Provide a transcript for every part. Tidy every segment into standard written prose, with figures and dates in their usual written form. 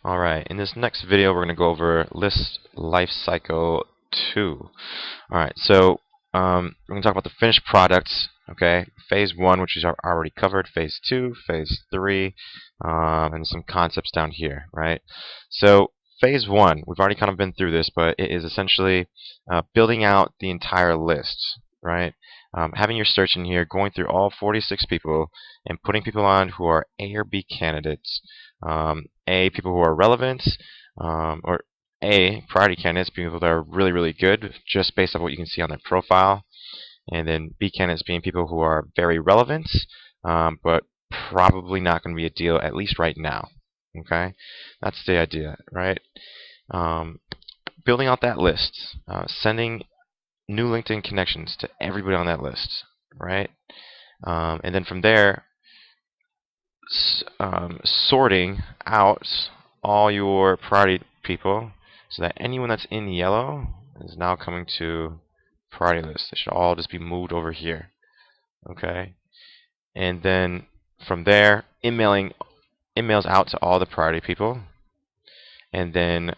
Alright, in this next video we're going to go over list life cycle 2. Alright, so we're going to talk about the finished products, okay? Phase 1, which is already covered, Phase 2, Phase 3, and some concepts down here, right? So Phase 1, we've already kind of been through this, but it is essentially building out the entire list, right? Having your search in here, going through all 46 people, and putting people on who are A or B candidates. People who are relevant, or A, priority candidates, people that are really, really good, just based on what you can see on their profile. And then B candidates being people who are very relevant, but probably not going to be a deal, at least right now. Okay? That's the idea, right? Building out that list, sending new LinkedIn connections to everybody on that list, right? And then from there, sorting out all your priority people so that anyone that's in yellow is now coming to priority list. They should all just be moved over here. Okay? And then from there, emails out to all the priority people, and then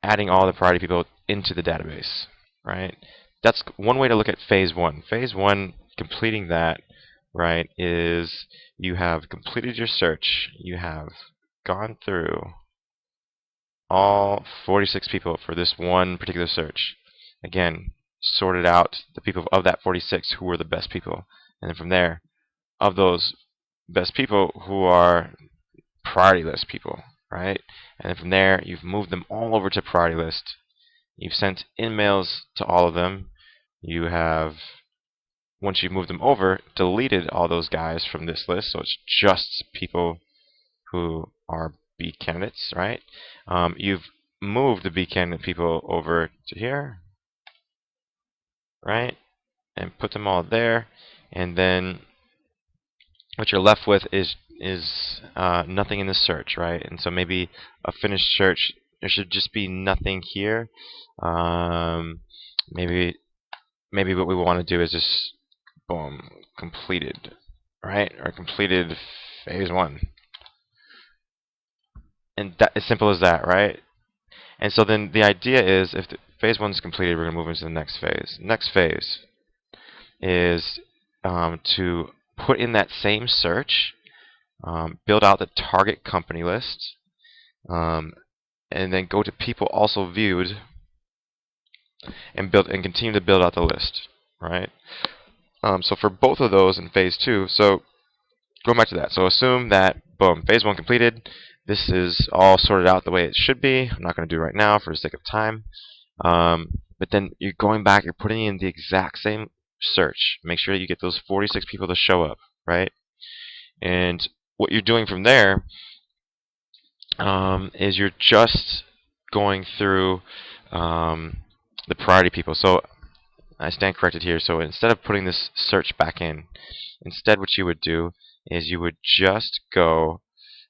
adding all the priority people into the database. Right? That's one way to look at phase 1. Phase 1, completing that, right, is you have completed your search. You have gone through all 46 people for this one particular search. Again, sorted out the people of that 46 who were the best people. And then from there, of those best people who are priority list people, right? And then from there, you've moved them all over to priority list. You've sent emails to all of them. You have, once you've moved them over, deleted all those guys from this list, so it's just people who are B candidates, right? You've moved the B candidate people over to here, right? And put them all there, and then what you're left with is nothing in the search, right? And so maybe a finished search, there should just be nothing here. Maybe what we want to do is just boom, completed, right? Or completed phase 1. And that, as simple as that, right? And so then the idea is, if the phase 1 is completed, we're going to move into the next phase. Next phase is to put in that same search, build out the target company list, and then go to people also viewed, and continue to build out the list, right? So for both of those in phase 2, so going back to that, so assume that boom, phase 1 completed. This is all sorted out the way it should be. I'm not going to do it right now for the sake of time. But then you're going back, you're putting in the exact same search. Make sure that you get those 46 people to show up, right? And what you're doing from there is you're just going through the priority people. So I stand corrected here. So instead of putting this search back in, instead what you would do is you would just go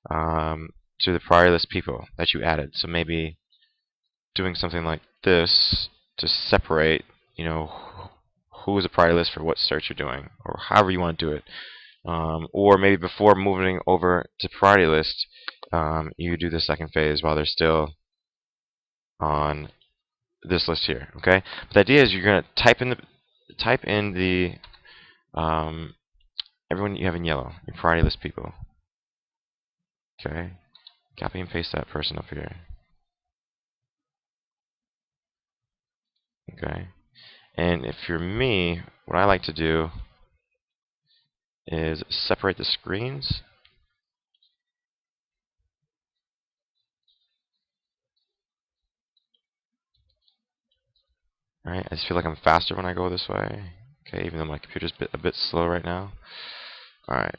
to the priority list people that you added. So maybe doing something like this to separate, who is a priority list for what search you're doing, or however you want to do it. Or maybe before moving over to priority list, you do the second phase while they're still on this list here. Okay, but the idea is you're going to type in the everyone you have in yellow, your priority list people. Okay, copy and paste that person up here. Okay, and if you're me, what I like to do is separate the screens. Alright, I just feel like I'm faster when I go this way. Okay, even though my computer's a bit slow right now. Alright.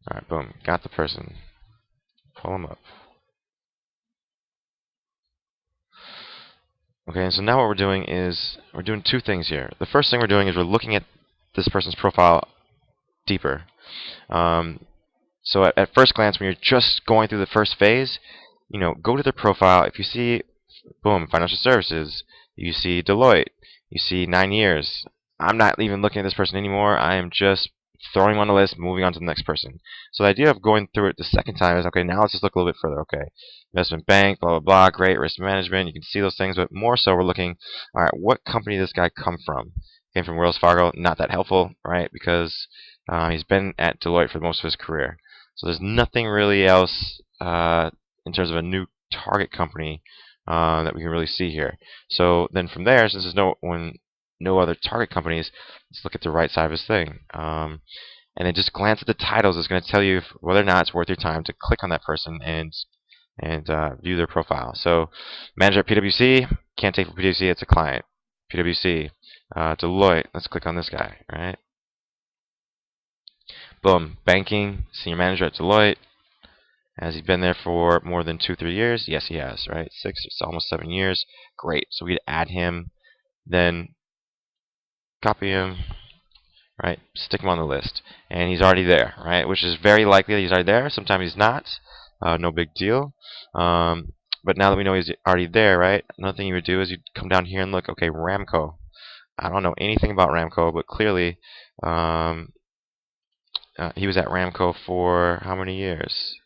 Alright, boom. Got the person. Pull them up. Okay, and so now what we're doing is we're doing two things here. The first thing we're doing is we're looking at this person's profile deeper. So at first glance, when you're just going through the first phase, go to their profile. If you see, boom, financial services, you see Deloitte, you see 9 years. I'm not even looking at this person anymore. I am just throwing him on the list, moving on to the next person. So the idea of going through it the second time is, okay, now let's just look a little bit further. Okay, investment bank, blah, blah, blah, great, risk management, you can see those things, but more so we're looking, all right, what company did this guy come from? Came from Wells Fargo, not that helpful, right, because he's been at Deloitte for most of his career. So there's nothing really else in terms of a new target company that we can really see here. So then from there, since there's no other target companies, let's look at the right side of this thing. And then just glance at the titles. It's going to tell you whether or not it's worth your time to click on that person and view their profile. So manager at PwC, can't take for PwC, it's a client. PwC, Deloitte, let's click on this guy, right? Boom, banking, senior manager at Deloitte. Has he been there for more than 2-3 years? Yes, he has, right? 6, it's almost 7 years. Great. So we'd add him, then copy him, right? Stick him on the list, and he's already there, right? Which is very likely that he's already there. Sometimes he's not. No big deal. But now that we know he's already there, right? Another thing you would do is you'd come down here and look. Okay, Ramco. I don't know anything about Ramco, but clearly he was at Ramco for how many years?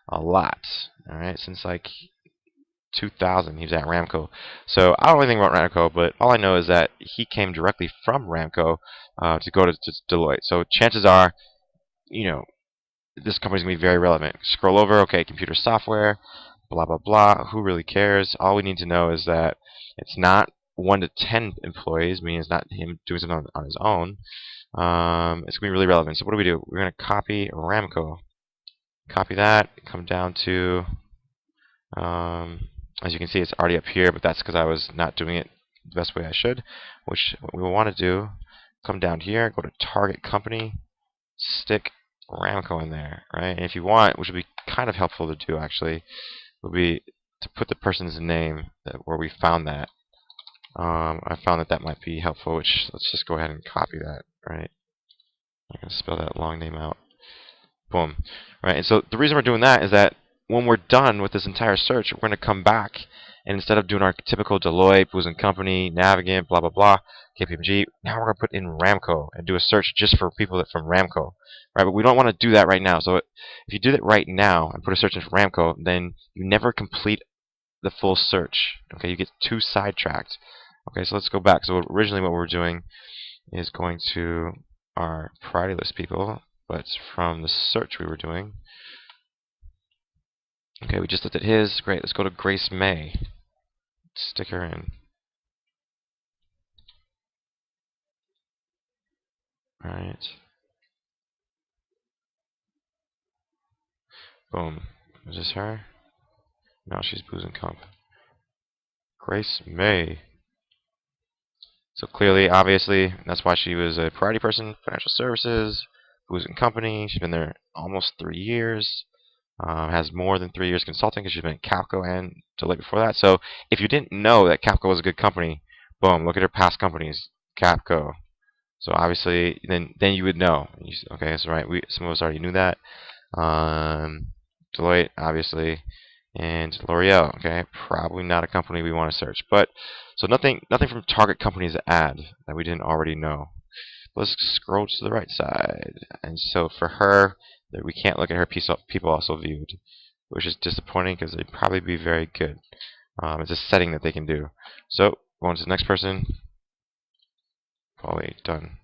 A lot. All right, since like 2000, he was at Ramco. So I don't really think about Ramco, but all I know is that he came directly from Ramco to go to Deloitte. So chances are, this company's going to be very relevant. Scroll over, okay, computer software, blah, blah, blah. Who really cares? All we need to know is that it's not 1 to 10 employees, meaning it's not him doing something on his own. It's going to be really relevant. So what do? We're going to copy Ramco. Copy that, come down to, as you can see, it's already up here, but that's because I was not doing it the best way I should. What we will want to do, come down here, go to target company, stick Ramco in there, right? And if you want, which would be kind of helpful to do actually, would be to put the person's name where we found that. I found that might be helpful, which let's just go ahead and copy that, right? I'm going to spell that long name out. Boom. Right, and so the reason we're doing that is that when we're done with this entire search, we're going to come back, and instead of doing our typical Deloitte, Booz & Company, Navigant, blah, blah, blah, KPMG, now we're going to put in Ramco and do a search just for people from Ramco. Right, but we don't want to do that right now. So if you do that right now and put a search in for Ramco, then you never complete the full search. Okay, you get too sidetracked. Okay, so let's go back. So originally what we were doing is going to our priority list people, but from the search we were doing. Okay, we just looked at his. Great, let's go to Grace May. Stick her in. Alright. Boom. Is this her? No, she's Booz & Comp. Grace May. So clearly, obviously, that's why she was a priority person, financial services, Booz & Company. She's been there almost 3 years. Has more than 3 years consulting because she's been at Capco and Deloitte before that. So if you didn't know that Capco was a good company, boom, look at her past companies, Capco. So obviously, then you would know. Okay, that's right. Some of us already knew that. Deloitte, obviously, and L'Oreal. Okay, probably not a company we want to search. But so nothing from target companies to add that we didn't already know. Let's scroll to the right side, and so for her, we can't look at her people also viewed, which is disappointing because they'd probably be very good. It's a setting that they can do. So going to the next person. Probably done.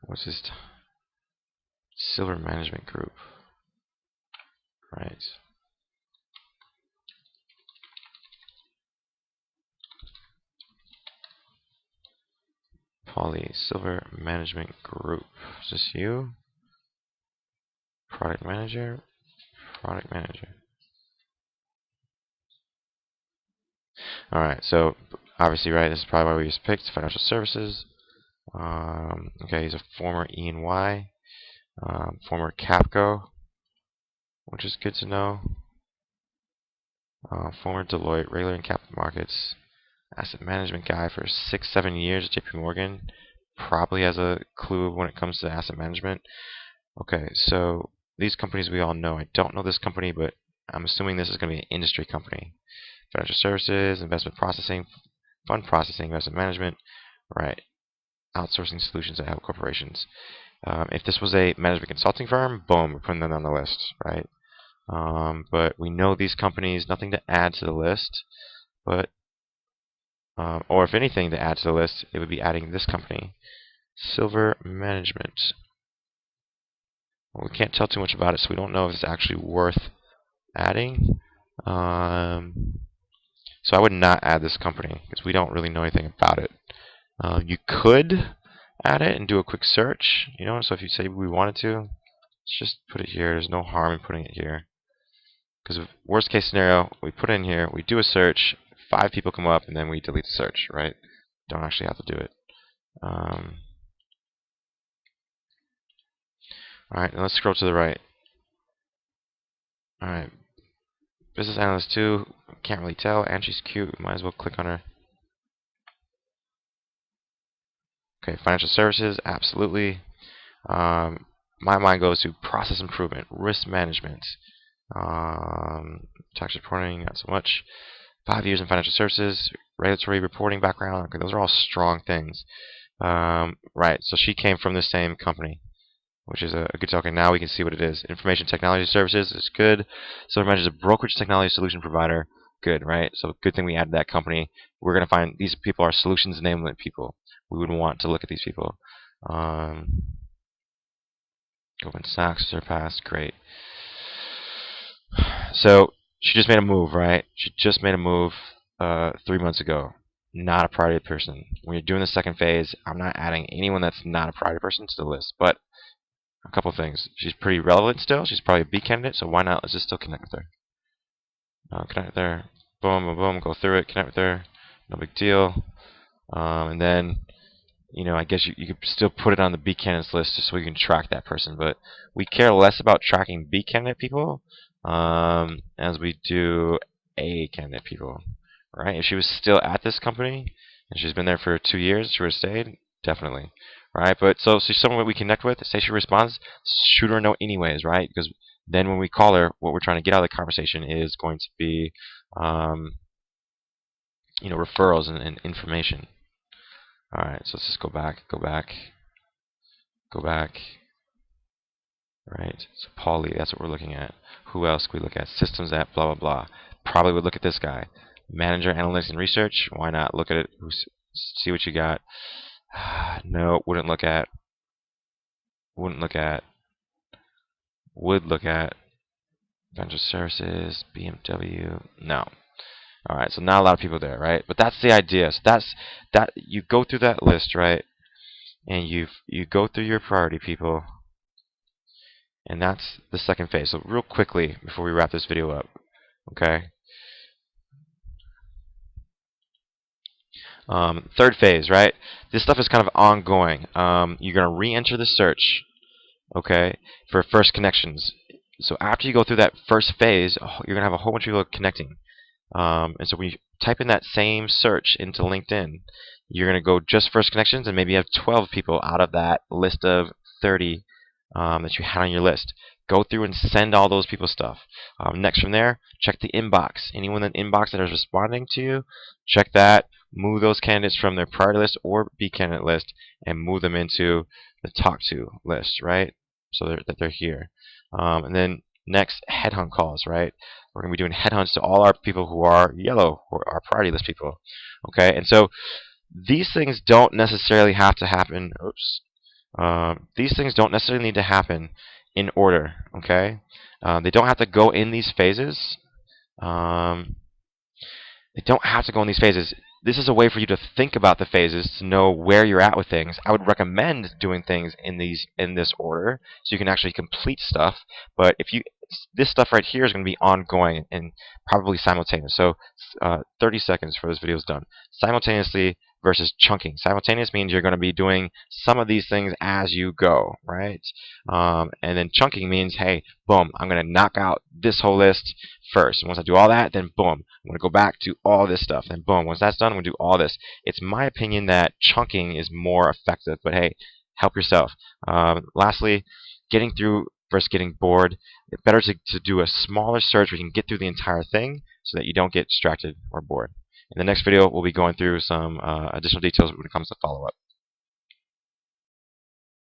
What's this? Silver Management Group. Right. Polly, Silver Management Group. Is this you? Product Manager. Product Manager. Alright, so obviously, right, this is probably why we just picked financial services. Okay, he's a former E&Y, former Capco, which is good to know. Former Deloitte, regular in capital markets, asset management guy for 6-7 years at JP Morgan. Probably has a clue when it comes to asset management. Okay, so these companies we all know. I don't know this company, but I'm assuming this is going to be an industry company. Financial services, investment processing, fund processing, investment management. Right. outsourcing solutions that help corporations. If this was a management consulting firm, boom, we're putting them on the list, right? But we know these companies, nothing to add to the list, but or if anything to add to the list, it would be adding this company, Silver Management. Well, we can't tell too much about it, so we don't know if it's actually worth adding. So I would not add this company because we don't really know anything about it. You could add it and do a quick search, so if you say we wanted to, let's just put it here. There's no harm in putting it here. Because worst case scenario, we put it in here, we do a search, 5 people come up, and then we delete the search, right? Don't actually have to do it. Alright, now let's scroll to the right. Alright, business analyst 2, can't really tell, and she's cute, might as well click on her. Okay, financial services, absolutely. My mind goes to process improvement, risk management, tax reporting, not so much. 5 years in financial services, regulatory reporting background. Okay, those are all strong things. Right, so she came from the same company, which is a good token. Now we can see what it is. Information technology services is good. So it mentions a brokerage technology solution provider. Good, right? So good thing we added that company. We're going to find these people are solutions enablement people. We would want to look at these people. Goldman Sachs, Surpass, great. So she just made a move, right? She just made a move 3 months ago. Not a priority person. When you're doing the second phase, I'm not adding anyone that's not a priority person to the list. But a couple things. She's pretty relevant still. She's probably a B candidate, so why not? Let's just still connect with her. Connect with her. Boom, boom, boom. Go through it. Connect with her. No big deal. And then, I guess you could still put it on the B candidates list just so we can track that person. But we care less about tracking B candidate people as we do A candidate people. Right? If she was still at this company and she's been there for 2 years, she would have stayed. Definitely. Right? But so she's someone we connect with. Say she responds, shoot her a note anyways, right? Because then when we call her, what we're trying to get out of the conversation is going to be, referrals and information. All right, so let's just go back. Right, so Paulie, that's what we're looking at. Who else can we look at? Systems app, blah, blah, blah. Probably would look at this guy. Manager, analytics, and research. Why not look at it? See what you got. No, wouldn't look at. Would look at. Financial services, BMW. No. All right, so not a lot of people there, right? But that's the idea. So that you go through that list, right? And you go through your priority people, and that's the second phase. So real quickly before we wrap this video up, okay? Third phase, right? This stuff is kind of ongoing. You're gonna re-enter the search, okay, for first connections. So after you go through that first phase, you're gonna have a whole bunch of people connecting. And so when you type in that same search into LinkedIn, you're going to go just first connections and maybe you have 12 people out of that list of 30 that you had on your list. Go through and send all those people stuff. Next from there, check the inbox. Anyone in the inbox that is responding to you, check that. Move those candidates from their priority list or B candidate list and move them into the talk to list, right? So that they're here. And then next, headhunt calls, right? We're going to be doing headhunts to all our people who are yellow, or our priority list people. Okay, and so these things don't necessarily have to happen. Oops. These things don't necessarily need to happen in order. Okay, they don't have to go in these phases. They don't have to go in these phases. This is a way for you to think about the phases to know where you're at with things. I would recommend doing things in this order so you can actually complete stuff. But this stuff right here is going to be ongoing and probably simultaneous. So 30 seconds for this video is done. Simultaneously versus chunking. Simultaneous means you're going to be doing some of these things as you go, right? And then chunking means, hey, boom, I'm going to knock out this whole list first. And once I do all that, then boom, I'm going to go back to all this stuff. And boom, once that's done, I'm going to do all this. It's my opinion that chunking is more effective, but hey, help yourself. Lastly, getting through versus getting bored. It's better to do a smaller search where you can get through the entire thing so that you don't get distracted or bored. In the next video, we'll be going through some additional details when it comes to follow-up.